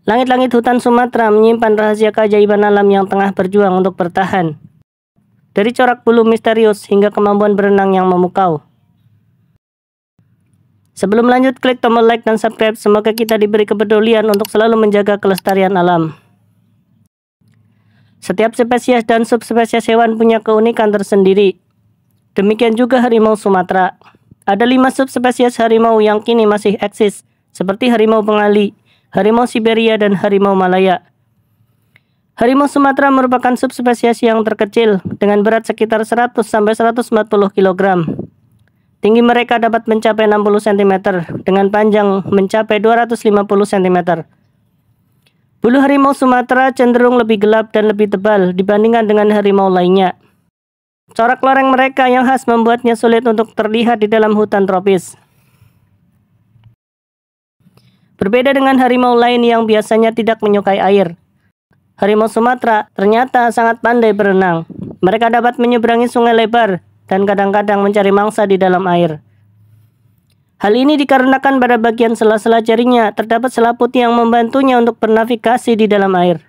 Langit-langit hutan Sumatera menyimpan rahasia keajaiban alam yang tengah berjuang untuk bertahan. Dari corak bulu misterius hingga kemampuan berenang yang memukau. Sebelum lanjut, klik tombol like dan subscribe. Semoga kita diberi kepedulian untuk selalu menjaga kelestarian alam. Setiap spesies dan subspesies hewan punya keunikan tersendiri. Demikian juga harimau Sumatera. Ada 5 subspesies harimau yang kini masih eksis, seperti harimau bengali, harimau Siberia, dan harimau Malaya. Harimau Sumatera merupakan subspesies yang terkecil dengan berat sekitar 100-140 kg. Tinggi mereka dapat mencapai 60 cm dengan panjang mencapai 250 cm. Bulu harimau Sumatera cenderung lebih gelap dan lebih tebal dibandingkan dengan harimau lainnya. Corak loreng mereka yang khas membuatnya sulit untuk terlihat di dalam hutan tropis. Berbeda dengan harimau lain yang biasanya tidak menyukai air, harimau Sumatera ternyata sangat pandai berenang. Mereka dapat menyeberangi sungai lebar dan kadang-kadang mencari mangsa di dalam air. Hal ini dikarenakan pada bagian sela-sela jarinya terdapat selaput yang membantunya untuk bernavigasi di dalam air.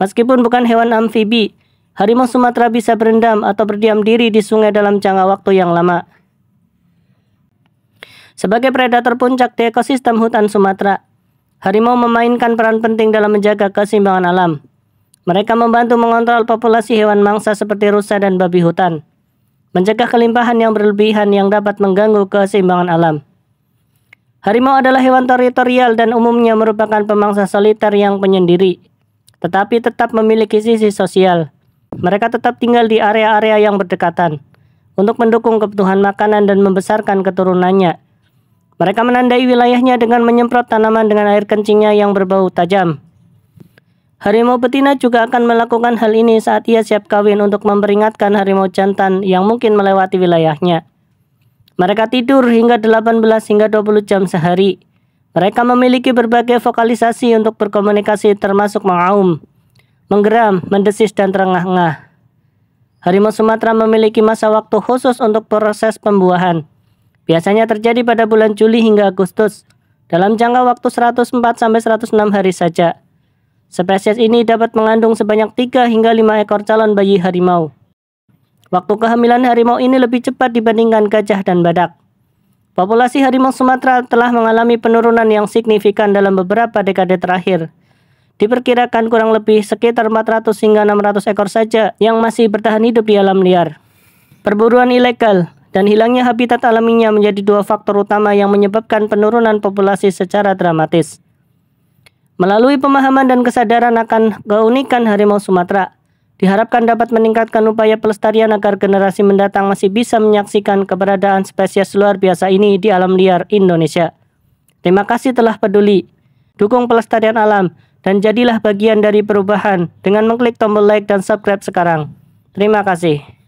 Meskipun bukan hewan amfibi, harimau Sumatera bisa berendam atau berdiam diri di sungai dalam jangka waktu yang lama. Sebagai predator puncak di ekosistem hutan Sumatera, harimau memainkan peran penting dalam menjaga keseimbangan alam. Mereka membantu mengontrol populasi hewan mangsa seperti rusa dan babi hutan, mencegah kelimpahan yang berlebihan yang dapat mengganggu keseimbangan alam. Harimau adalah hewan teritorial dan umumnya merupakan pemangsa soliter yang penyendiri, tetapi tetap memiliki sisi sosial. Mereka tetap tinggal di area-area yang berdekatan untuk mendukung kebutuhan makanan dan membesarkan keturunannya. Mereka menandai wilayahnya dengan menyemprot tanaman dengan air kencingnya yang berbau tajam. Harimau betina juga akan melakukan hal ini saat ia siap kawin untuk memperingatkan harimau jantan yang mungkin melewati wilayahnya. Mereka tidur hingga 18 hingga 20 jam sehari. Mereka memiliki berbagai vokalisasi untuk berkomunikasi termasuk mengaum, menggeram, mendesis, dan terengah-engah. Harimau Sumatera memiliki masa waktu khusus untuk proses pembuahan. Biasanya terjadi pada bulan Juli hingga Agustus, dalam jangka waktu 104-106 hari saja. Spesies ini dapat mengandung sebanyak 3 hingga 5 ekor calon bayi harimau. Waktu kehamilan harimau ini lebih cepat dibandingkan gajah dan badak. Populasi harimau Sumatera telah mengalami penurunan yang signifikan dalam beberapa dekade terakhir. Diperkirakan kurang lebih sekitar 400 hingga 600 ekor saja yang masih bertahan hidup di alam liar. Perburuan ilegal dan hilangnya habitat alaminya menjadi 2 faktor utama yang menyebabkan penurunan populasi secara dramatis. Melalui pemahaman dan kesadaran akan keunikan harimau Sumatera, diharapkan dapat meningkatkan upaya pelestarian agar generasi mendatang masih bisa menyaksikan keberadaan spesies luar biasa ini di alam liar Indonesia. Terima kasih telah peduli. Dukung pelestarian alam dan jadilah bagian dari perubahan dengan mengklik tombol like dan subscribe sekarang. Terima kasih.